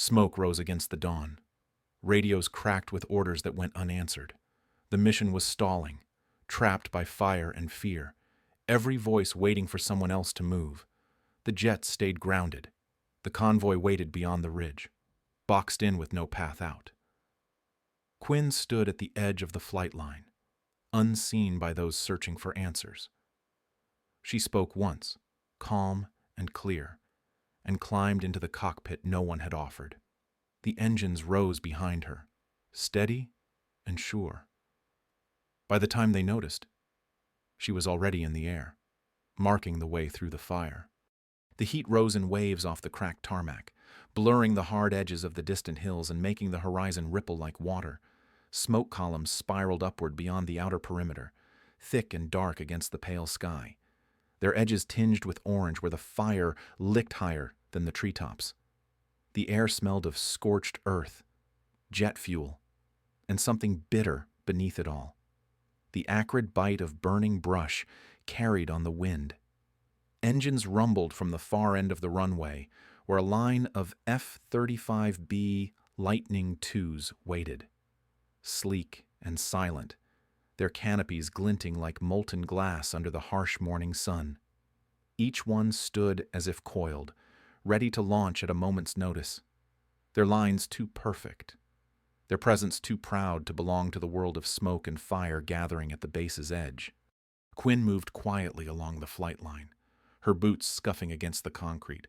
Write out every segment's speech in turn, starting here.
Smoke rose against the dawn. Radios cracked with orders that went unanswered. The mission was stalling, trapped by fire and fear, every voice waiting for someone else to move. The jets stayed grounded. The convoy waited beyond the ridge, boxed in with no path out. Quinn stood at the edge of the flight line, unseen by those searching for answers. She spoke once, calm and clear, and climbed into the cockpit no one had offered. The engines rose behind her, steady and sure. By the time they noticed, she was already in the air, marking the way through the fire. The heat rose in waves off the cracked tarmac, blurring the hard edges of the distant hills and making the horizon ripple like water. Smoke columns spiraled upward beyond the outer perimeter, thick and dark against the pale sky, their edges tinged with orange where the fire licked higher than the treetops. The air smelled of scorched earth, jet fuel, and something bitter beneath it all. The acrid bite of burning brush carried on the wind. Engines rumbled from the far end of the runway, where a line of F-35B Lightning IIs waited, sleek and silent, their canopies glinting like molten glass under the harsh morning sun. Each one stood as if coiled, ready to launch at a moment's notice, their lines too perfect, their presence too proud to belong to the world of smoke and fire gathering at the base's edge. Quinn moved quietly along the flight line, her boots scuffing against the concrete,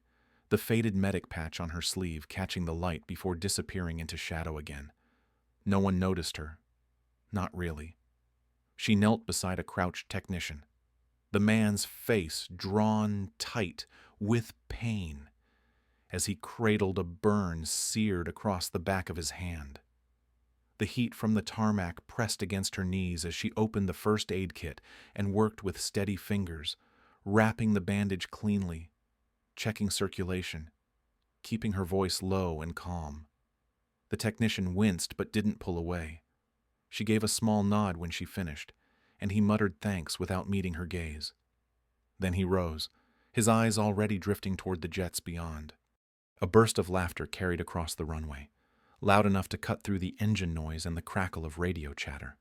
the faded medic patch on her sleeve catching the light before disappearing into shadow again. No one noticed her. Not really. She knelt beside a crouched technician, the man's face drawn tight with pain as he cradled a burn seared across the back of his hand. The heat from the tarmac pressed against her knees as she opened the first aid kit and worked with steady fingers, wrapping the bandage cleanly, checking circulation, keeping her voice low and calm. The technician winced but didn't pull away. She gave a small nod when she finished, and he muttered thanks without meeting her gaze. Then he rose, his eyes already drifting toward the jets beyond. A burst of laughter carried across the runway, loud enough to cut through the engine noise and the crackle of radio chatter.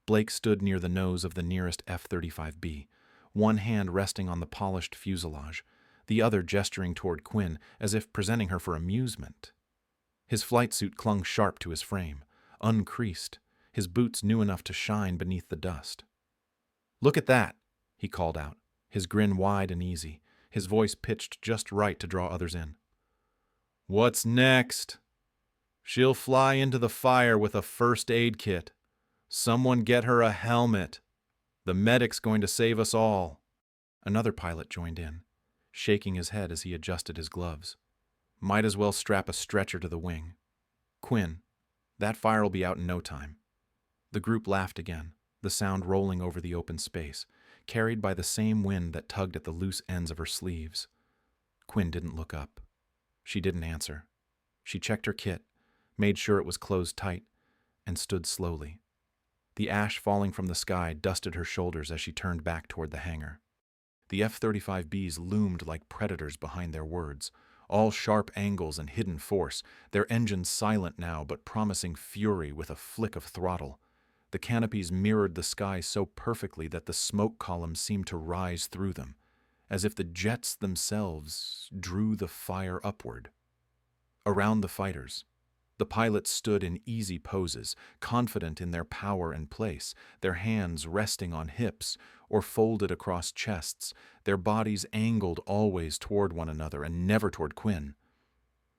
Blake stood near the nose of the nearest F-35B, one hand resting on the polished fuselage, the other gesturing toward Quinn as if presenting her for amusement. His flight suit clung sharp to his frame, uncreased, his boots new enough to shine beneath the dust. "Look at that," he called out, his grin wide and easy, his voice pitched just right to draw others in. "What's next? She'll fly into the fire with a first aid kit. Someone get her a helmet. The medic's going to save us all." Another pilot joined in, shaking his head as he adjusted his gloves. "Might as well strap a stretcher to the wing. Quinn, that fire'll be out in no time." The group laughed again, the sound rolling over the open space, carried by the same wind that tugged at the loose ends of her sleeves. Quinn didn't look up. She didn't answer. She checked her kit, made sure it was closed tight, and stood slowly. The ash falling from the sky dusted her shoulders as she turned back toward the hangar. The F-35Bs loomed like predators behind their words, all sharp angles and hidden force, their engines silent now but promising fury with a flick of throttle. The canopies mirrored the sky so perfectly that the smoke columns seemed to rise through them, as if the jets themselves drew the fire upward. Around the fighters, the pilots stood in easy poses, confident in their power and place, their hands resting on hips or folded across chests, their bodies angled always toward one another and never toward Quinn.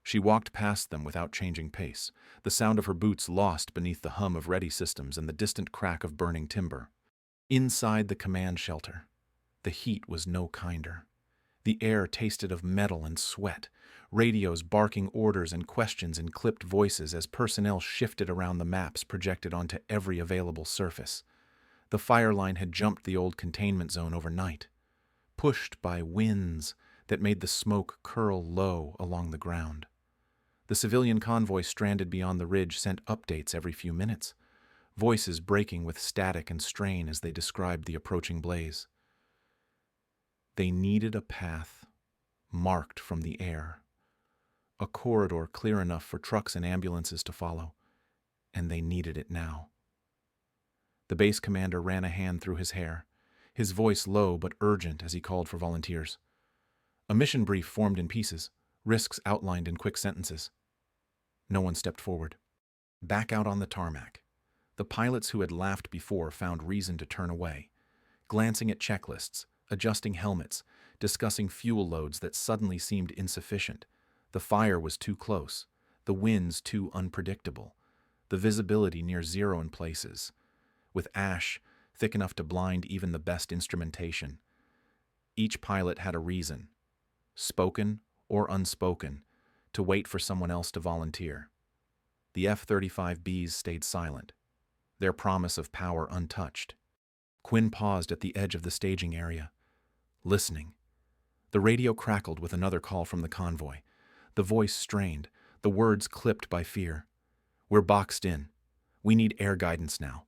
She walked past them without changing pace, the sound of her boots lost beneath the hum of ready systems and the distant crack of burning timber. Inside the command shelter, the heat was no kinder. The air tasted of metal and sweat, radios barking orders and questions in clipped voices as personnel shifted around the maps projected onto every available surface. The fire line had jumped the old containment zone overnight, pushed by winds that made the smoke curl low along the ground. The civilian convoy stranded beyond the ridge sent updates every few minutes, voices breaking with static and strain as they described the approaching blaze. They needed a path marked from the air, a corridor clear enough for trucks and ambulances to follow, and they needed it now. The base commander ran a hand through his hair, his voice low but urgent as he called for volunteers. A mission brief formed in pieces, risks outlined in quick sentences. No one stepped forward. Back out on the tarmac, the pilots who had laughed before found reason to turn away, glancing at checklists, adjusting helmets, discussing fuel loads that suddenly seemed insufficient. The fire was too close, the winds too unpredictable, the visibility near zero in places, with ash thick enough to blind even the best instrumentation. Each pilot had a reason, spoken or unspoken, to wait for someone else to volunteer. The F-35Bs stayed silent, their promise of power untouched. Quinn paused at the edge of the staging area, listening. The radio crackled with another call from the convoy. The voice strained, the words clipped by fear. "We're boxed in. We need air guidance now.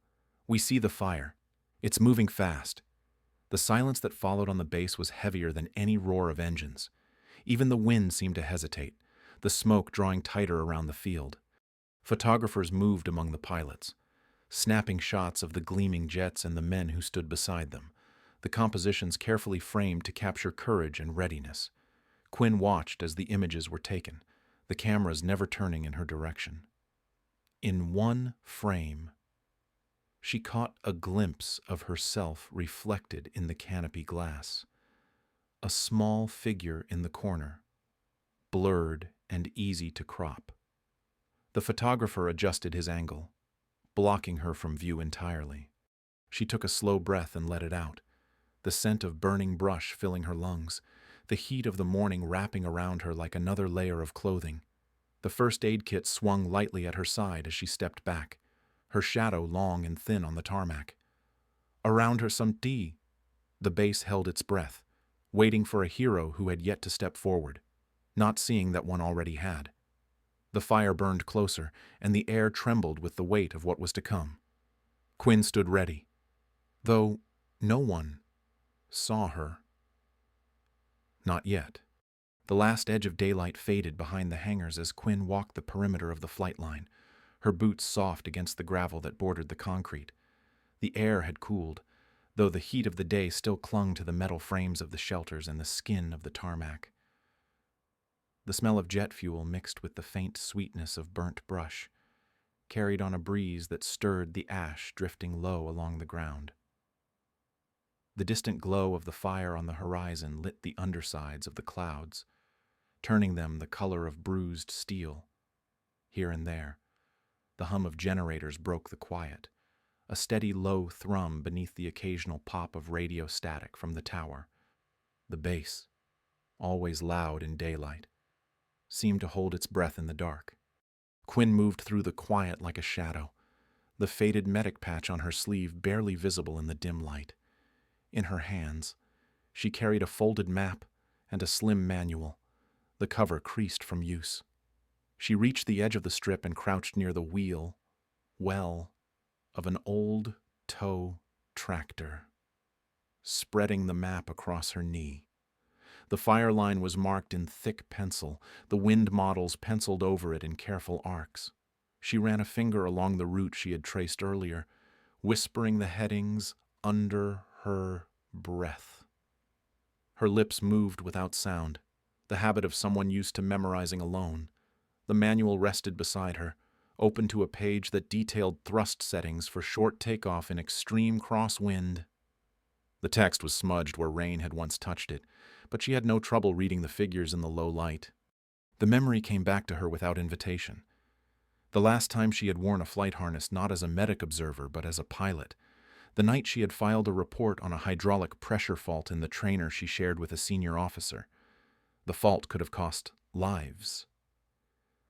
We see the fire. It's moving fast." The silence that followed on the base was heavier than any roar of engines. Even the wind seemed to hesitate, the smoke drawing tighter around the field. Photographers moved among the pilots, snapping shots of the gleaming jets and the men who stood beside them, the compositions carefully framed to capture courage and readiness. Quinn watched as the images were taken, the cameras never turning in her direction. In one frame, she caught a glimpse of herself reflected in the canopy glass. A small figure in the corner, blurred and easy to crop. The photographer adjusted his angle, blocking her from view entirely. She took a slow breath and let it out, the scent of burning brush filling her lungs, the heat of the morning wrapping around her like another layer of clothing. The first aid kit swung lightly at her side as she stepped back, her shadow long and thin on the tarmac. Around her some tea. The base held its breath, waiting for a hero who had yet to step forward, not seeing that one already had. The fire burned closer, and the air trembled with the weight of what was to come. Quinn stood ready, though no one saw her. Not yet. The last edge of daylight faded behind the hangars as Quinn walked the perimeter of the flight line, her boots soft against the gravel that bordered the concrete. The air had cooled, though the heat of the day still clung to the metal frames of the shelters and the skin of the tarmac. The smell of jet fuel mixed with the faint sweetness of burnt brush, carried on a breeze that stirred the ash drifting low along the ground. The distant glow of the fire on the horizon lit the undersides of the clouds, turning them the color of bruised steel. Here and there, the hum of generators broke the quiet, a steady low thrum beneath the occasional pop of radio static from the tower. The base, always loud in daylight, seemed to hold its breath in the dark. Quinn moved through the quiet like a shadow, the faded medic patch on her sleeve barely visible in the dim light. In her hands, she carried a folded map and a slim manual, the cover creased from use. She reached the edge of the strip and crouched near the well, of an old tow tractor, spreading the map across her knee. The fire line was marked in thick pencil, the wind models penciled over it in careful arcs. She ran a finger along the route she had traced earlier, whispering the headings under her breath. Her lips moved without sound, the habit of someone used to memorizing alone. The manual rested beside her, open to a page that detailed thrust settings for short takeoff in extreme crosswind. The text was smudged where rain had once touched it, but she had no trouble reading the figures in the low light. The memory came back to her without invitation. The last time she had worn a flight harness not as a medic observer but as a pilot, the night she had filed a report on a hydraulic pressure fault in the trainer she shared with a senior officer. The fault could have cost lives.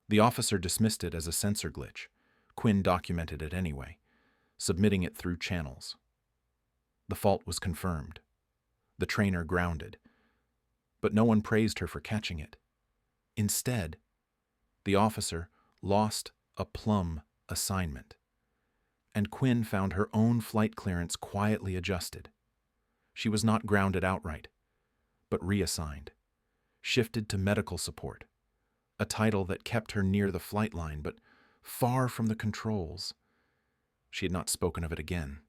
The officer dismissed it as a sensor glitch. Quinn documented it anyway, submitting it through channels. The fault was confirmed. The trainer grounded. But no one praised her for catching it. Instead, the officer lost a plum assignment, and Quinn found her own flight clearance quietly adjusted. She was not grounded outright, but reassigned, shifted to medical support, a title that kept her near the flight line but far from the controls. She had not spoken of it again.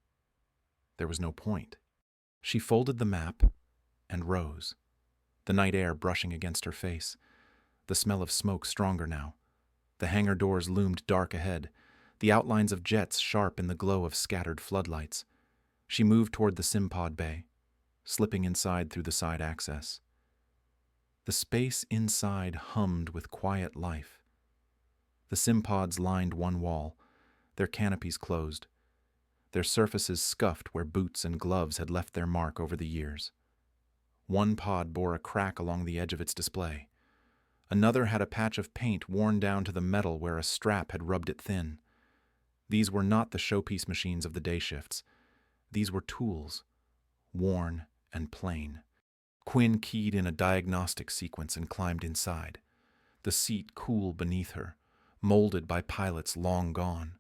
There was no point. She folded the map and rose, the night air brushing against her face, the smell of smoke stronger now. The hangar doors loomed dark ahead, the outlines of jets sharp in the glow of scattered floodlights. She moved toward the Simpod bay, slipping inside through the side access. The space inside hummed with quiet life. The Simpods lined one wall, their canopies closed, their surfaces scuffed where boots and gloves had left their mark over the years. One pod bore a crack along the edge of its display. Another had a patch of paint worn down to the metal where a strap had rubbed it thin. These were not the showpiece machines of the day shifts. These were tools, worn and plain. Quinn keyed in a diagnostic sequence and climbed inside, the seat cool beneath her, molded by pilots long gone.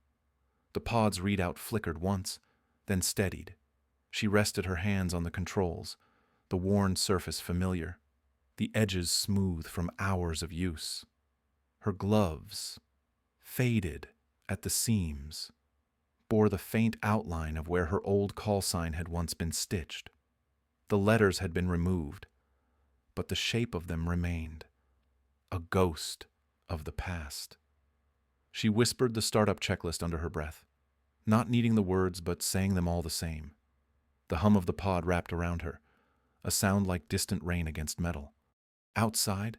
The pod's readout flickered once, then steadied. She rested her hands on the controls, the worn surface familiar, the edges smooth from hours of use. Her gloves, faded at the seams, bore the faint outline of where her old call sign had once been stitched. The letters had been removed, but the shape of them remained, a ghost of the past. She whispered the startup checklist under her breath, not needing the words but saying them all the same. The hum of the pod wrapped around her, a sound like distant rain against metal. Outside,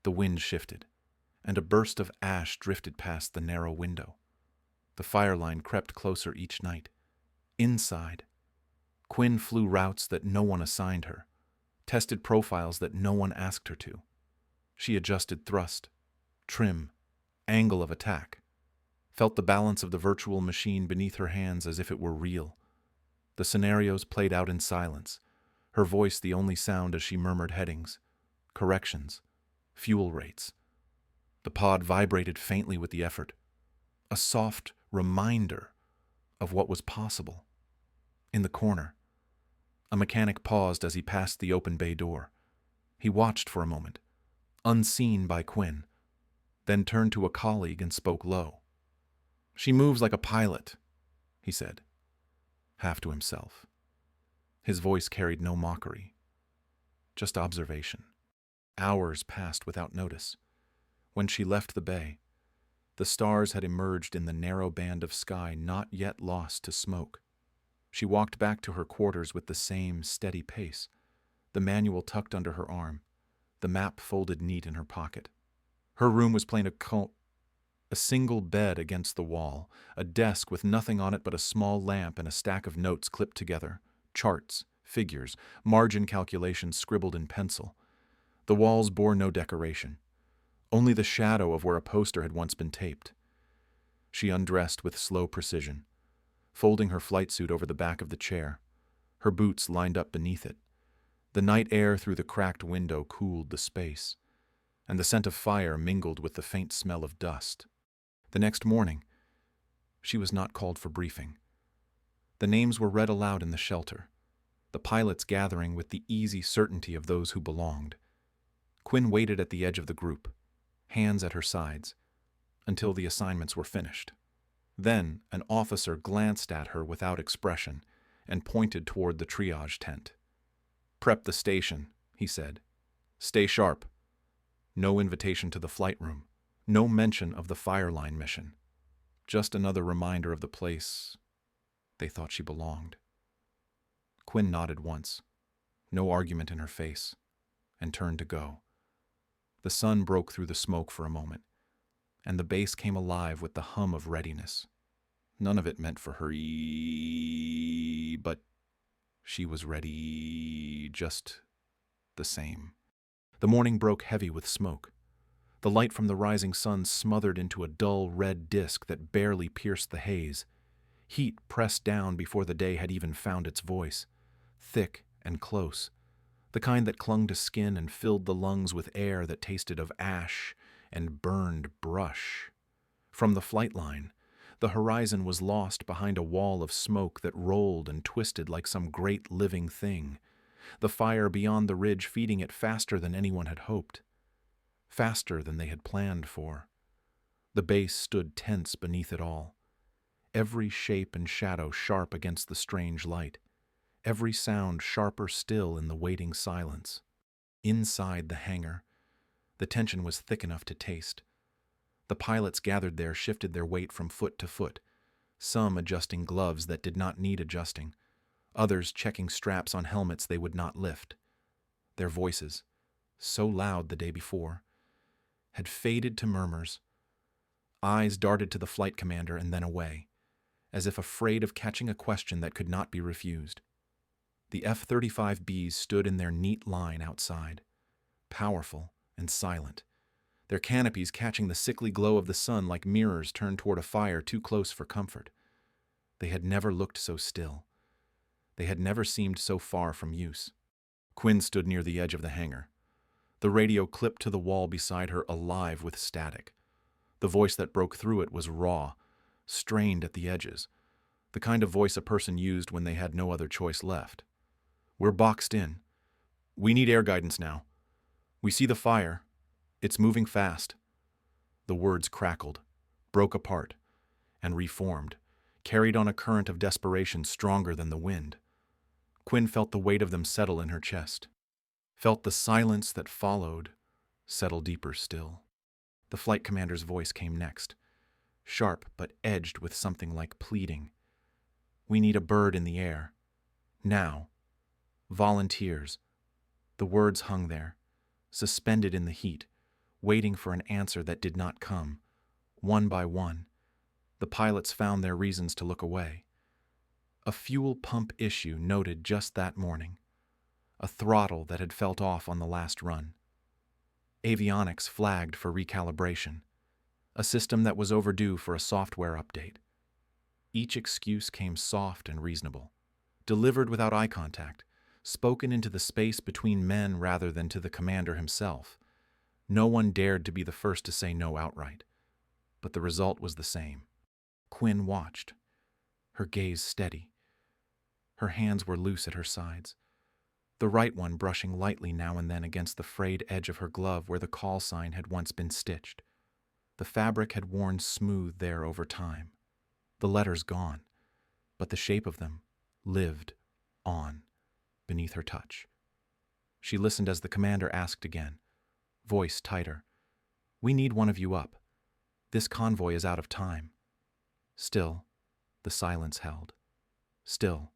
the wind shifted, and a burst of ash drifted past the narrow window. The fire line crept closer each night. Inside, Quinn flew routes that no one assigned her, tested profiles that no one asked her to. She adjusted thrust, trim, angle of attack, felt the balance of the virtual machine beneath her hands as if it were real. The scenarios played out in silence, her voice the only sound as she murmured headings, corrections, fuel rates. The pod vibrated faintly with the effort, a soft reminder of what was possible. In the corner, a mechanic paused as he passed the open bay door. He watched for a moment, unseen by Quinn, then turned to a colleague and spoke low. "She moves like a pilot," he said, half to himself. His voice carried no mockery, just observation. Hours passed without notice. When she left the bay, the stars had emerged in the narrow band of sky not yet lost to smoke. She walked back to her quarters with the same steady pace, the manual tucked under her arm, the map folded neat in her pocket. Her room was plain a single bed against the wall, a desk with nothing on it but a small lamp and a stack of notes clipped together, charts, figures, margin calculations scribbled in pencil. The walls bore no decoration, only the shadow of where a poster had once been taped. She undressed with slow precision, folding her flight suit over the back of the chair, her boots lined up beneath it. The night air through the cracked window cooled the space, and the scent of fire mingled with the faint smell of dust. The next morning, she was not called for briefing. The names were read aloud in the shelter, the pilots gathering with the easy certainty of those who belonged. Quinn waited at the edge of the group, hands at her sides, until the assignments were finished. Then an officer glanced at her without expression and pointed toward the triage tent. "Prep the station," he said. "Stay sharp." No invitation to the flight room, no mention of the fire line mission. Just another reminder of the place they thought she belonged. Quinn nodded once, no argument in her face, and turned to go. The sun broke through the smoke for a moment, and the base came alive with the hum of readiness. None of it meant for her, but she was ready just the same. The morning broke heavy with smoke. The light from the rising sun smothered into a dull red disk that barely pierced the haze. Heat pressed down before the day had even found its voice, thick and close, the kind that clung to skin and filled the lungs with air that tasted of ash and burned brush. From the flight line, the horizon was lost behind a wall of smoke that rolled and twisted like some great living thing, the fire beyond the ridge feeding it faster than anyone had hoped. faster than they had planned for. The base stood tense beneath it all, every shape and shadow sharp against the strange light, every sound sharper still in the waiting silence. Inside the hangar, the tension was thick enough to taste. The pilots gathered there shifted their weight from foot to foot, some adjusting gloves that did not need adjusting, others checking straps on helmets they would not lift. Their voices, so loud the day before, had faded to murmurs. Eyes darted to the flight commander and then away, as if afraid of catching a question that could not be refused. The F-35Bs stood in their neat line outside, powerful and silent, their canopies catching the sickly glow of the sun like mirrors turned toward a fire too close for comfort. They had never looked so still. They had never seemed so far from use. Quinn stood near the edge of the hangar. The radio clipped to the wall beside her, alive with static. The voice that broke through it was raw, strained at the edges, the kind of voice a person used when they had no other choice left. "We're boxed in. We need air guidance now. We see the fire. It's moving fast." The words crackled, broke apart, and reformed, carried on a current of desperation stronger than the wind. Quinn felt the weight of them settle in her chest, felt the silence that followed settle deeper still. The flight commander's voice came next, sharp but edged with something like pleading. "We need a bird in the air. Now. Volunteers." The words hung there, suspended in the heat, waiting for an answer that did not come. One by one, the pilots found their reasons to look away. A fuel pump issue noted just that morning, a throttle that had felt off on the last run. Avionics flagged for recalibration, a system that was overdue for a software update. Each excuse came soft and reasonable, delivered without eye contact, spoken into the space between men rather than to the commander himself. No one dared to be the first to say no outright, but the result was the same. Quinn watched, her gaze steady. Her hands were loose at her sides, the right one brushing lightly now and then against the frayed edge of her glove where the call sign had once been stitched. The fabric had worn smooth there over time, the letters gone, but the shape of them lived on beneath her touch. She listened as the commander asked again, voice tighter, "We need one of you up. This convoy is out of time." Still, the silence held. Still,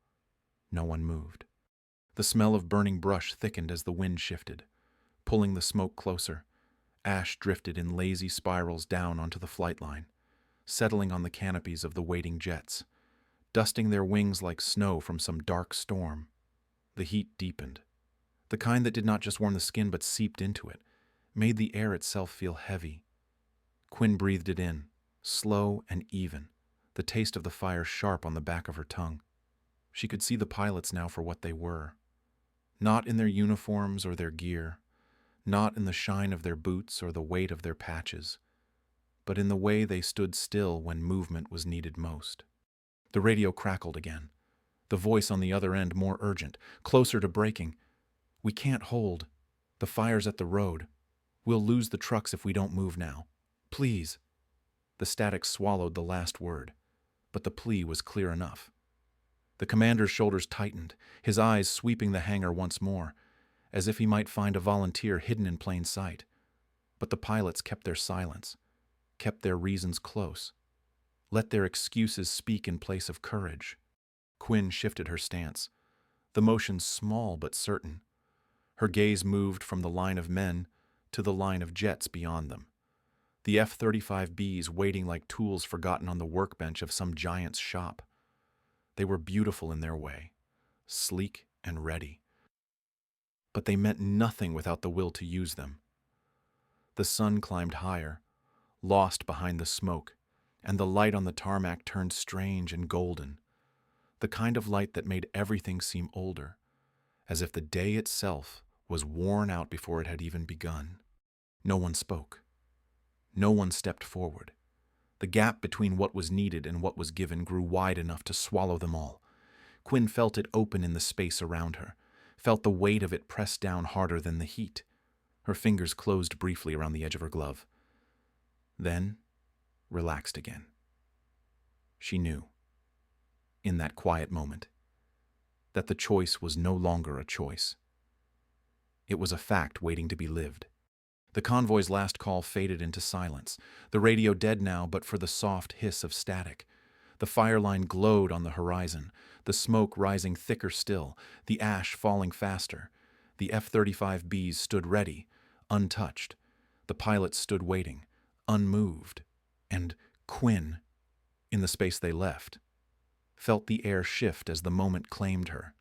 no one moved. The smell of burning brush thickened as the wind shifted, pulling the smoke closer. Ash drifted in lazy spirals down onto the flight line, settling on the canopies of the waiting jets, dusting their wings like snow from some dark storm. The heat deepened, the kind that did not just warm the skin but seeped into it, made the air itself feel heavy. Quinn breathed it in, slow and even, the taste of the fire sharp on the back of her tongue. She could see the pilots now for what they were. Not in their uniforms or their gear, not in the shine of their boots or the weight of their patches, but in the way they stood still when movement was needed most. The radio crackled again, the voice on the other end more urgent, closer to breaking. "We can't hold. The fire's at the road. We'll lose the trucks if we don't move now. Please." The static swallowed the last word, but the plea was clear enough. The commander's shoulders tightened, his eyes sweeping the hangar once more, as if he might find a volunteer hidden in plain sight. But the pilots kept their silence, kept their reasons close, let their excuses speak in place of courage. Quinn shifted her stance, the motion small but certain. Her gaze moved from the line of men to the line of jets beyond them. The F-35Bs waiting like tools forgotten on the workbench of some giant's shop. They were beautiful in their way, sleek and ready. But they meant nothing without the will to use them. The sun climbed higher, lost behind the smoke, and the light on the tarmac turned strange and golden, the kind of light that made everything seem older, as if the day itself was worn out before it had even begun. No one spoke. No one stepped forward. The gap between what was needed and what was given grew wide enough to swallow them all. Quinn felt it open in the space around her, felt the weight of it press down harder than the heat. Her fingers closed briefly around the edge of her glove. Then, relaxed again. She knew, in that quiet moment, that the choice was no longer a choice. It was a fact waiting to be lived. The convoy's last call faded into silence, the radio dead now but for the soft hiss of static. The fire line glowed on the horizon, the smoke rising thicker still, the ash falling faster. The F-35Bs stood ready, untouched. The pilots stood waiting, unmoved. And Quinn, in the space they left, felt the air shift as the moment claimed her.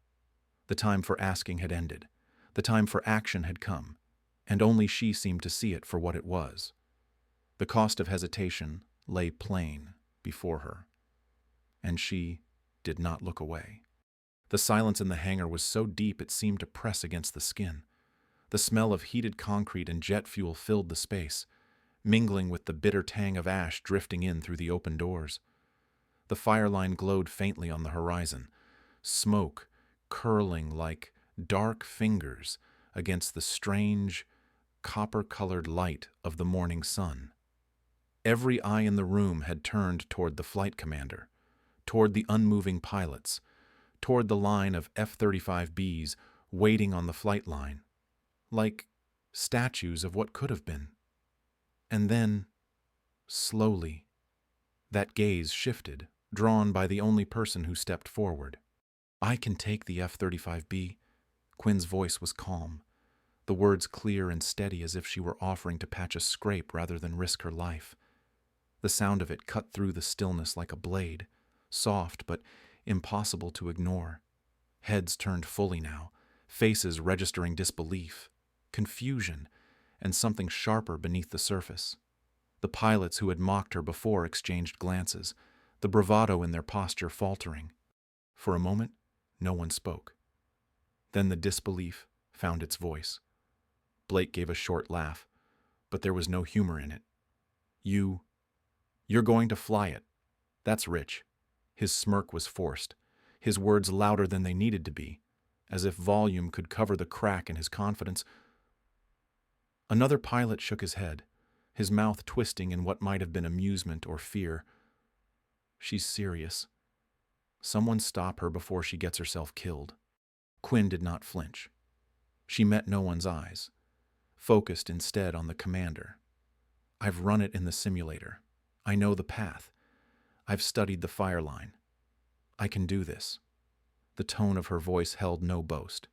The time for asking had ended. The time for action had come, and only she seemed to see it for what it was. The cost of hesitation lay plain before her, and she did not look away. The silence in the hangar was so deep it seemed to press against the skin. The smell of heated concrete and jet fuel filled the space, mingling with the bitter tang of ash drifting in through the open doors. The fire line glowed faintly on the horizon, smoke curling like dark fingers against the strange, copper-colored light of the morning sun. Every eye in the room had turned toward the flight commander, toward the unmoving pilots, toward the line of F-35Bs waiting on the flight line, like statues of what could have been. And then, slowly, that gaze shifted, drawn by the only person who stepped forward. "I can take the F-35B." Quinn's voice was calm, the words clear and steady as if she were offering to patch a scrape rather than risk her life. The sound of it cut through the stillness like a blade, soft but impossible to ignore. Heads turned fully now, faces registering disbelief, confusion, and something sharper beneath the surface. The pilots who had mocked her before exchanged glances, the bravado in their posture faltering. For a moment, no one spoke. Then the disbelief found its voice. Blake gave a short laugh, but there was no humor in it. You're going to fly it. That's rich." His smirk was forced, his words louder than they needed to be, as if volume could cover the crack in his confidence. Another pilot shook his head, his mouth twisting in what might have been amusement or fear. "She's serious. Someone stop her before she gets herself killed." Quinn did not flinch. She met no one's eyes, focused instead on the commander. "I've run it in the simulator. I know the path. I've studied the fire line. I can do this." The tone of her voice held no boast,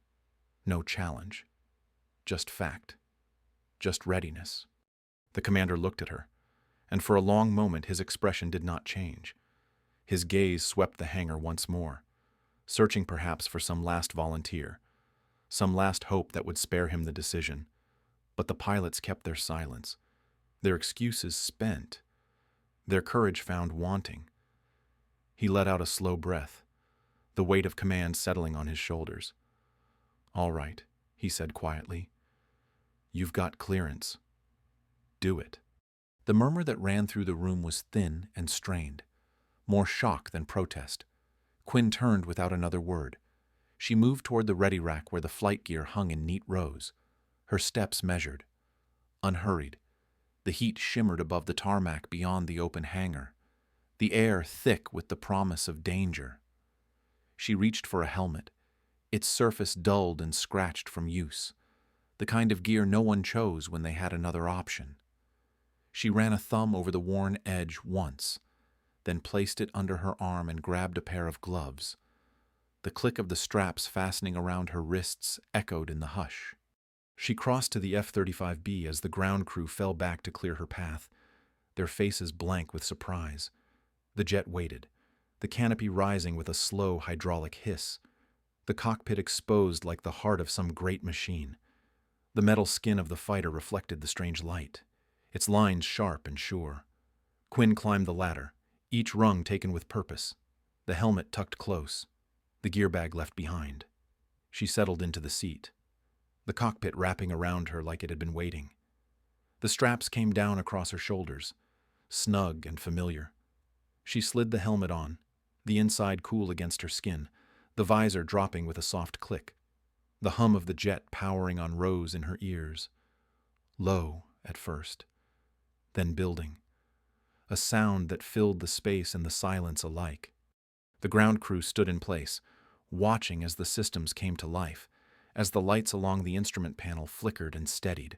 no challenge, just fact, just readiness. The commander looked at her, and for a long moment his expression did not change. His gaze swept the hangar once more, searching perhaps for some last volunteer, some last hope that would spare him the decision. But the pilots kept their silence, their excuses spent, their courage found wanting. He let out a slow breath, the weight of command settling on his shoulders. "All right," he said quietly. "You've got clearance. Do it." The murmur that ran through the room was thin and strained, more shock than protest. Quinn turned without another word. She moved toward the ready rack where the flight gear hung in neat rows, her steps measured, unhurried. The heat shimmered above the tarmac beyond the open hangar, the air thick with the promise of danger. She reached for a helmet, its surface dulled and scratched from use, the kind of gear no one chose when they had another option. She ran a thumb over the worn edge once, then placed it under her arm and grabbed a pair of gloves. The click of the straps fastening around her wrists echoed in the hush. She crossed to the F-35B as the ground crew fell back to clear her path, their faces blank with surprise. The jet waited, the canopy rising with a slow hydraulic hiss, the cockpit exposed like the heart of some great machine. The metal skin of the fighter reflected the strange light, its lines sharp and sure. Quinn climbed the ladder, each rung taken with purpose, the helmet tucked close, the gear bag left behind. She settled into the seat, the cockpit wrapping around her like it had been waiting. The straps came down across her shoulders, snug and familiar. She slid the helmet on, the inside cool against her skin, the visor dropping with a soft click, the hum of the jet powering on rows in her ears. low at first, then building, a sound that filled the space and the silence alike. The ground crew stood in place, watching as the systems came to life, as the lights along the instrument panel flickered and steadied.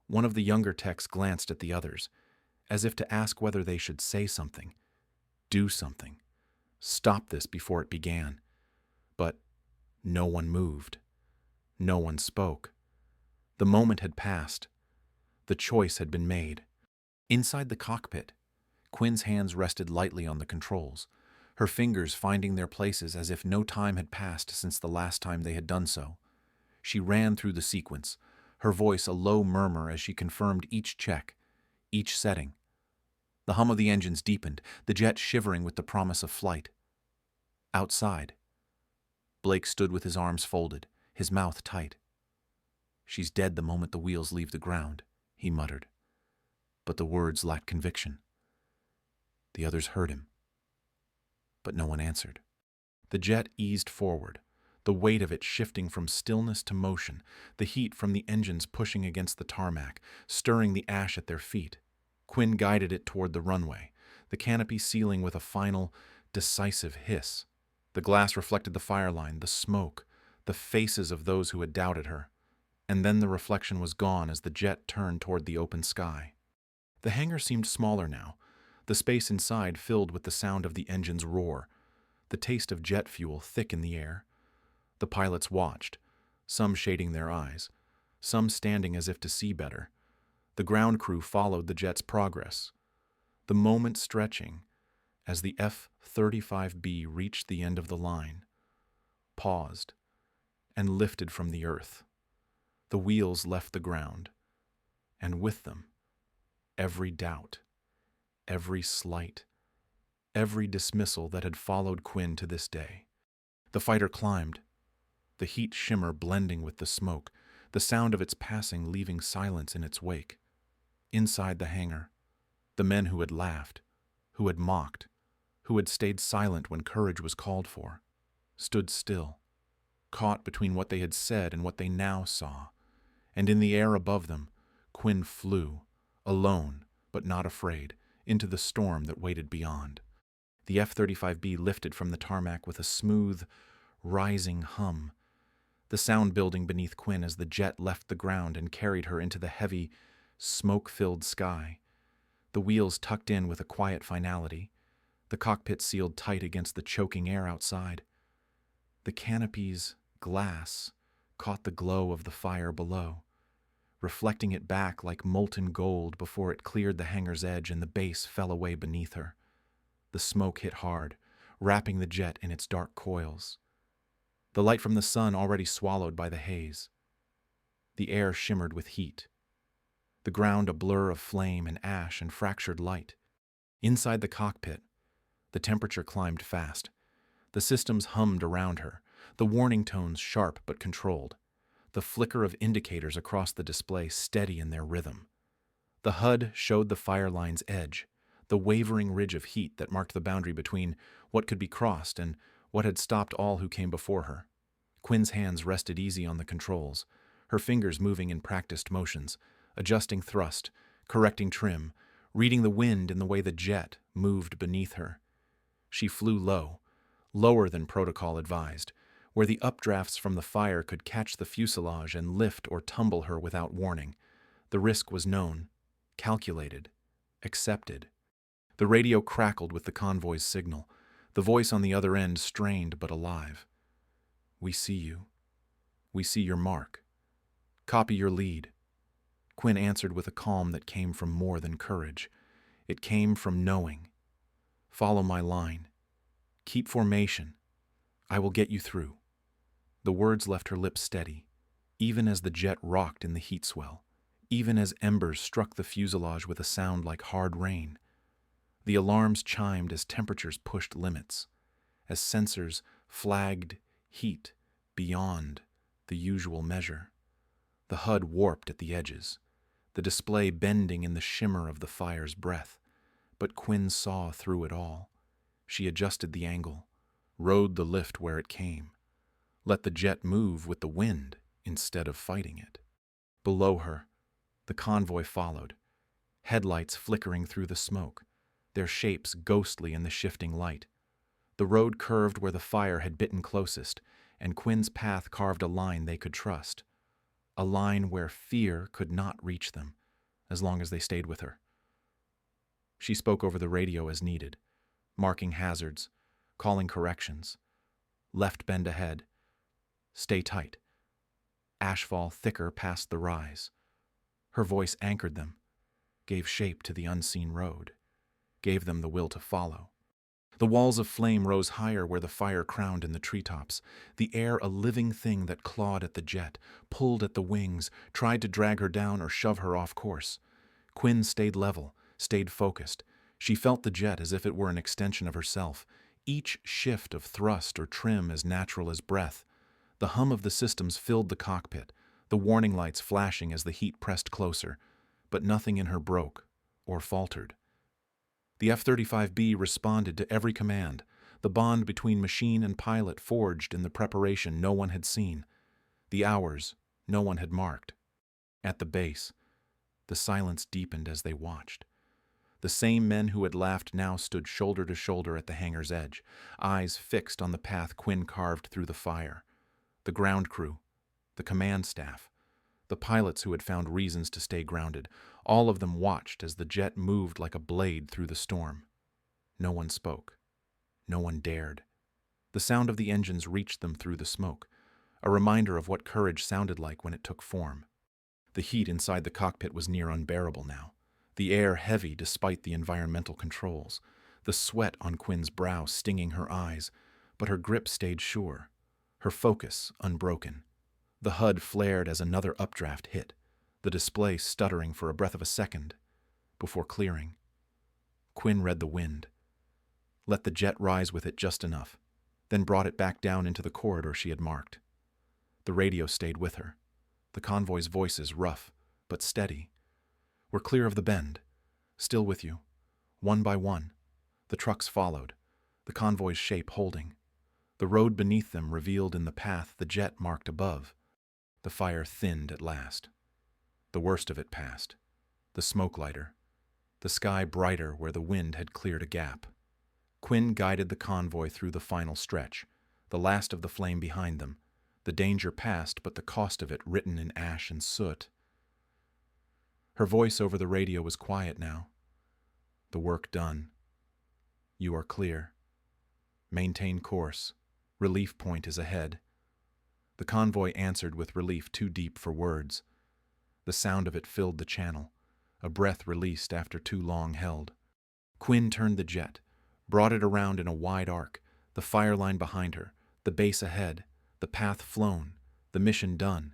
One of the younger techs glanced at the others, as if to ask whether they should say something, do something, stop this before it began. But no one moved. No one spoke. The moment had passed. The choice had been made. Inside the cockpit, Quinn's hands rested lightly on the controls, her fingers finding their places as if no time had passed since the last time they had done so. She ran through the sequence, her voice a low murmur as she confirmed each check, each setting. The hum of the engines deepened, the jet shivering with the promise of flight. Outside, Blake stood with his arms folded, his mouth tight. "She's dead the moment the wheels leave the ground," he muttered. But the words lacked conviction. The others heard him, but no one answered. The jet eased forward, the weight of it shifting from stillness to motion, the heat from the engines pushing against the tarmac, stirring the ash at their feet. Quinn guided it toward the runway, the canopy sealing with a final, decisive hiss. The glass reflected the fire line, the smoke, the faces of those who had doubted her. And then the reflection was gone as the jet turned toward the open sky. The hangar seemed smaller now, the space inside filled with the sound of the engine's roar, the taste of jet fuel thick in the air. The pilots watched, some shading their eyes, some standing as if to see better. The ground crew followed the jet's progress, the moment stretching as the F-35B reached the end of the line, paused, and lifted from the earth. The wheels left the ground, and with them, every doubt, every slight, every dismissal that had followed Quinn to this day. The fighter climbed, the heat shimmer blending with the smoke, the sound of its passing leaving silence in its wake. Inside the hangar, the men who had laughed, who had mocked, who had stayed silent when courage was called for, stood still, caught between what they had said and what they now saw. And in the air above them, Quinn flew, alone but not afraid, into the storm that waited beyond. The F-35B lifted from the tarmac with a smooth, rising hum, the sound building beneath Quinn as the jet left the ground and carried her into the heavy, smoke-filled sky. The wheels tucked in with a quiet finality, the cockpit sealed tight against the choking air outside. The canopy's glass caught the glow of the fire below, reflecting it back like molten gold before it cleared the hangar's edge and the base fell away beneath her. The smoke hit hard, wrapping the jet in its dark coils. The light from the sun already swallowed by the haze. The air shimmered with heat, the ground a blur of flame and ash and fractured light. Inside the cockpit, the temperature climbed fast. The systems hummed around her, the warning tones sharp but controlled, the flicker of indicators across the display steady in their rhythm. The HUD showed the fire line's edge, the wavering ridge of heat that marked the boundary between what could be crossed and what had stopped all who came before her. Quinn's hands rested easy on the controls, her fingers moving in practiced motions, adjusting thrust, correcting trim, reading the wind in the way the jet moved beneath her. She flew low, lower than protocol advised, where the updrafts from the fire could catch the fuselage and lift or tumble her without warning. The risk was known, calculated, accepted. The radio crackled with the convoy's signal, the voice on the other end strained but alive. "We see you. We see your mark. Copy your lead." Quinn answered with a calm that came from more than courage. It came from knowing. "Follow my line. Keep formation. I will get you through." The words left her lips steady, even as the jet rocked in the heat swell, even as embers struck the fuselage with a sound like hard rain. The alarms chimed as temperatures pushed limits, as sensors flagged heat beyond the usual measure. The HUD warped at the edges, the display bending in the shimmer of the fire's breath. But Quinn saw through it all. She adjusted the angle, rode the lift where it came, let the jet move with the wind instead of fighting it. Below her, The convoy followed, headlights flickering through the smoke, their shapes ghostly in the shifting light. The road curved where the fire had bitten closest, and Quinn's path carved a line they could trust, a line where fear could not reach them, as long as they stayed with her. She spoke over the radio as needed, marking hazards, calling corrections. Left bend ahead. Stay tight. Ashfall thicker past the rise. Her voice anchored them, gave shape to the unseen road, gave them the will to follow. The walls of flame rose higher where the fire crowned in the treetops, the air a living thing that clawed at the jet, pulled at the wings, tried to drag her down or shove her off course. Quinn stayed level, stayed focused. She felt the jet as if it were an extension of herself, each shift of thrust or trim as natural as breath. The hum of the systems filled the cockpit, the warning lights flashing as the heat pressed closer, but nothing in her broke or faltered. The F-35B responded to every command, the bond between machine and pilot forged in the preparation no one had seen, the hours no one had marked. At the base, the silence deepened as they watched. The same men who had laughed now stood shoulder to shoulder at the hangar's edge, eyes fixed on the path Quinn carved through the fire. The ground crew, the command staff, the pilots who had found reasons to stay grounded, all of them watched as the jet moved like a blade through the storm. No one spoke. No one dared. The sound of the engines reached them through the smoke, a reminder of what courage sounded like when it took form. The heat inside the cockpit was near unbearable now, the air heavy despite the environmental controls, the sweat on Quinn's brow stinging her eyes, but her grip stayed sure, her focus unbroken. The HUD flared as another updraft hit, the display stuttering for a breath of a second before clearing. Quinn read the wind, let the jet rise with it just enough, then brought it back down into the corridor she had marked. The radio stayed with her, the convoy's voices rough but steady. We're clear of the bend, still with you, one by one. The trucks followed, the convoy's shape holding. The road beneath them revealed in the path the jet marked above. The fire thinned at last. The worst of it passed, the smoke lighter, the sky brighter where the wind had cleared a gap. Quinn guided the convoy through the final stretch, the last of the flame behind them, the danger past but the cost of it written in ash and soot. Her voice over the radio was quiet now. The work done. You are clear. Maintain course. Relief point is ahead. The convoy answered with relief too deep for words. The sound of it filled the channel, a breath released after too long held. Quinn turned the jet, brought it around in a wide arc, the fire line behind her, the base ahead, the path flown, the mission done.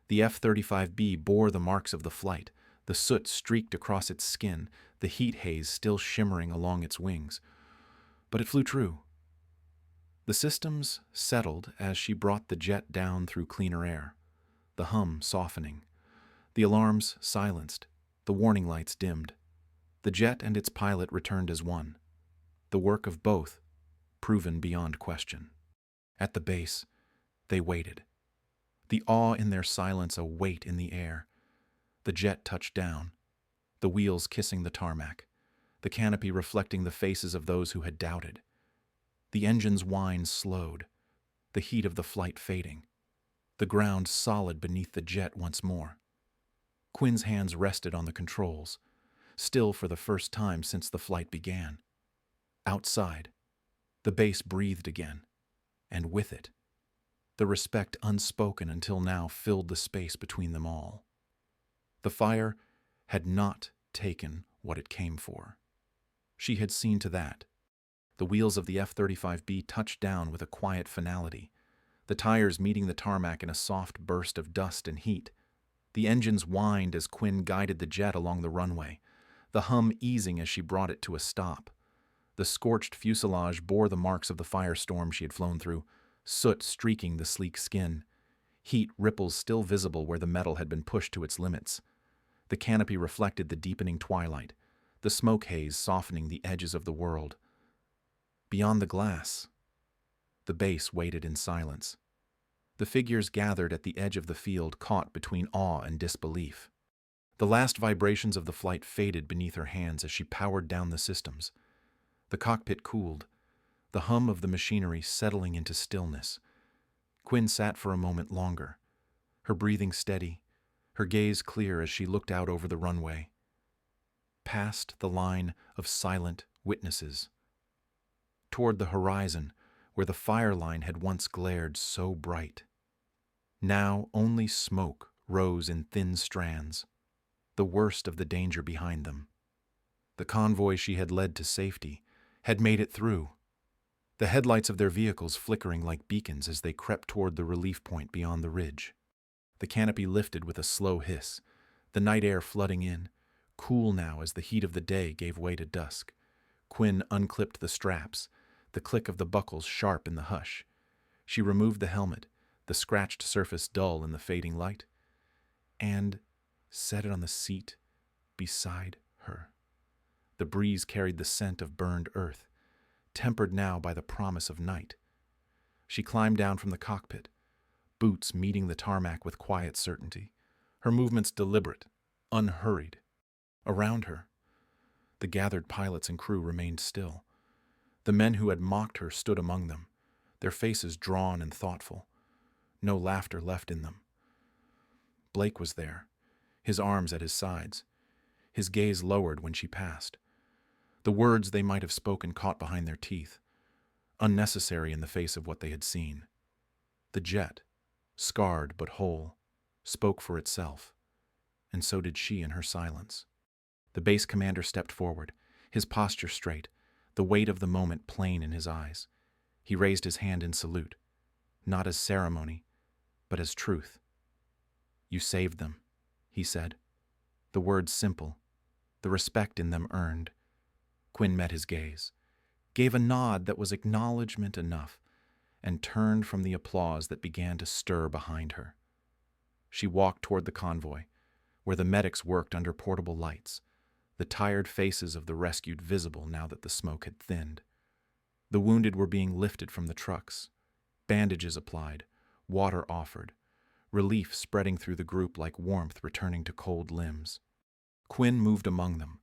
The F-35B bore the marks of the flight, the soot streaked across its skin, the heat haze still shimmering along its wings. But it flew true. The systems settled as she brought the jet down through cleaner air, the hum softening, the alarms silenced, the warning lights dimmed. The jet and its pilot returned as one, the work of both proven beyond question. At the base, they waited, the awe in their silence a weight in the air. The jet touched down, the wheels kissing the tarmac, the canopy reflecting the faces of those who had doubted. The engine's whine slowed, the heat of the flight fading, the ground solid beneath the jet once more. Quinn's hands rested on the controls, still for the first time since the flight began. Outside, the base breathed again, and with it, the respect unspoken until now filled the space between them all. The fire had not taken what it came for. She had seen to that. The wheels of the F-35B touched down with a quiet finality, the tires meeting the tarmac in a soft burst of dust and heat. The engines whined as Quinn guided the jet along the runway, the hum easing as she brought it to a stop. The scorched fuselage bore the marks of the firestorm she had flown through, soot streaking the sleek skin, heat ripples still visible where the metal had been pushed to its limits. The canopy reflected the deepening twilight, the smoke haze softening the edges of the world. Beyond the glass, the base waited in silence. The figures gathered at the edge of the field caught between awe and disbelief. The last vibrations of the flight faded beneath her hands as she powered down the systems. The cockpit cooled, the hum of the machinery settling into stillness. Quinn sat for a moment longer, her breathing steady, her gaze clear as she looked out over the runway, past the line of silent witnesses, toward the horizon where the fire line had once glared so bright. Now only smoke rose in thin strands, the worst of the danger behind them. The convoy she had led to safety had made it through, the headlights of their vehicles flickering like beacons as they crept toward the relief point beyond the ridge. The canopy lifted with a slow hiss, the night air flooding in, cool now as the heat of the day gave way to dusk. Quinn unclipped the straps, the click of the buckles sharp in the hush. She removed the helmet, the scratched surface dull in the fading light, and set it on the seat beside her. The breeze carried the scent of burned earth, tempered now by the promise of night. She climbed down from the cockpit, boots meeting the tarmac with quiet certainty, her movements deliberate, unhurried. Around her, the gathered pilots and crew remained still. The men who had mocked her stood among them, their faces drawn and thoughtful, no laughter left in them. Blake was there, his arms at his sides, his gaze lowered when she passed. The words they might have spoken caught behind their teeth, unnecessary in the face of what they had seen. The jet, scarred but whole, spoke for itself, and so did she in her silence. The base commander stepped forward, his posture straight, the weight of the moment plain in his eyes. He raised his hand in salute, not as ceremony, but as truth. "You saved them," he said, the words simple, the respect in them earned. Quinn met his gaze, gave a nod that was acknowledgement enough, and turned from the applause that began to stir behind her. She walked toward the convoy, where the medics worked under portable lights, the tired faces of the rescued visible now that the smoke had thinned. The wounded were being lifted from the trucks, bandages applied, water offered, relief spreading through the group like warmth returning to cold limbs. Quinn moved among them,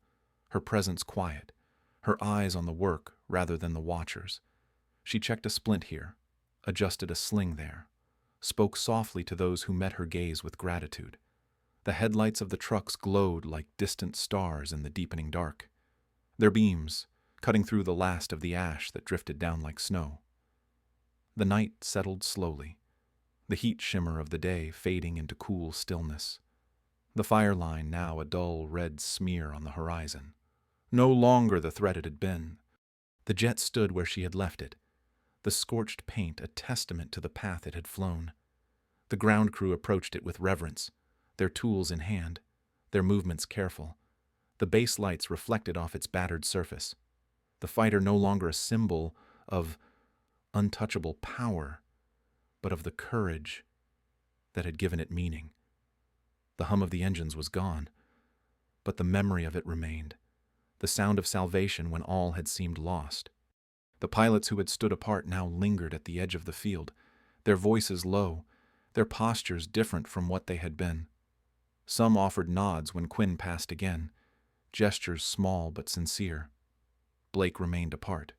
her presence quiet, her eyes on the work rather than the watchers. She checked a splint here, adjusted a sling there, spoke softly to those who met her gaze with gratitude. The headlights of the trucks glowed like distant stars in the deepening dark, their beams cutting through the last of the ash that drifted down like snow. The night settled slowly, the heat shimmer of the day fading into cool stillness. The fire line now a dull red smear on the horizon, no longer the threat it had been. The jet stood where she had left it, the scorched paint a testament to the path it had flown. The ground crew approached it with reverence, their tools in hand, their movements careful. The base lights reflected off its battered surface. The fighter no longer a symbol of untouchable power, but of the courage that had given it meaning. The hum of the engines was gone, but the memory of it remained, the sound of salvation when all had seemed lost. The pilots who had stood apart now lingered at the edge of the field, their voices low, their postures different from what they had been. Some offered nods when Quinn passed again, gestures small but sincere. Blake remained apart,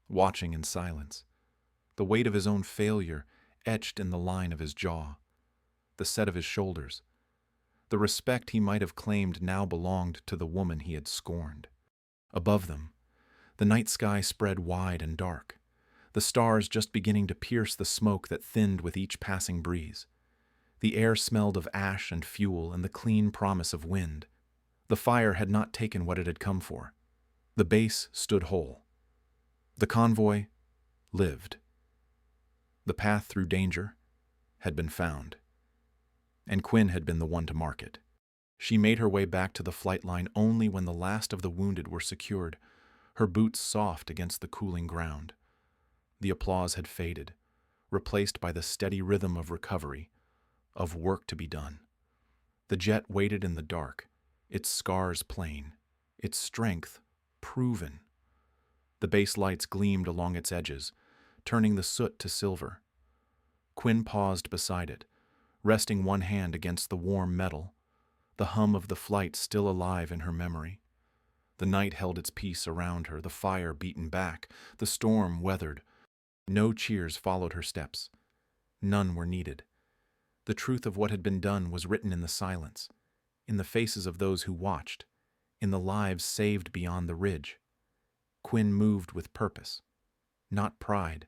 watching in silence, the weight of his own failure etched in the line of his jaw, the set of his shoulders. The respect he might have claimed now belonged to the woman he had scorned. Above them, the night sky spread wide and dark, the stars just beginning to pierce the smoke that thinned with each passing breeze. The air smelled of ash and fuel and the clean promise of wind. The fire had not taken what it had come for. The base stood whole. The convoy lived. The path through danger had been found, and Quinn had been the one to mark it. She made her way back to the flight line only when the last of the wounded were secured, her boots soft against the cooling ground. The applause had faded, replaced by the steady rhythm of recovery, of work to be done. The jet waited in the dark, its scars plain, its strength proven. The base lights gleamed along its edges, turning the soot to silver. Quinn paused beside it, resting one hand against the warm metal, the hum of the flight still alive in her memory. The night held its peace around her, the fire beaten back, the storm weathered. No cheers followed her steps. None were needed. The truth of what had been done was written in the silence, in the faces of those who watched, in the lives saved beyond the ridge. Quinn moved with purpose, not pride.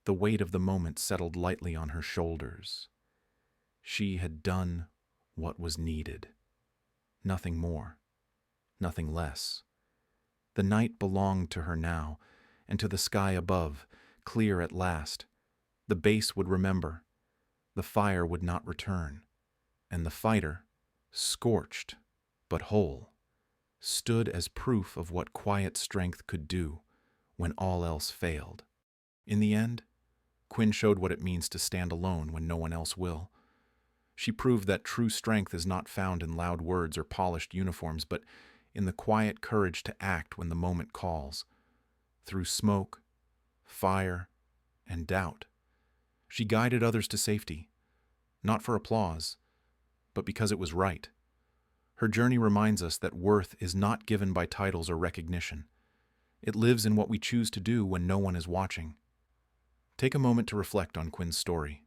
The weight of the moment settled lightly on her shoulders. She had done what was needed. Nothing more, nothing less. The night belonged to her now, and to the sky above, clear at last. The base would remember. The fire would not return. And the fighter, scorched but whole, stood as proof of what quiet strength could do when all else failed. In the end, Quinn showed what it means to stand alone when no one else will. She proved that true strength is not found in loud words or polished uniforms, but in the quiet courage to act when the moment calls. Through smoke, fire, and doubt, she guided others to safety, not for applause, but because it was right. Her journey reminds us that worth is not given by titles or recognition. It lives in what we choose to do when no one is watching. Take a moment to reflect on Quinn's story.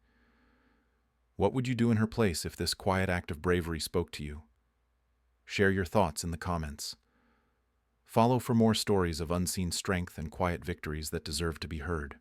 What would you do in her place if this quiet act of bravery spoke to you? Share your thoughts in the comments. Follow for more stories of unseen strength and quiet victories that deserve to be heard.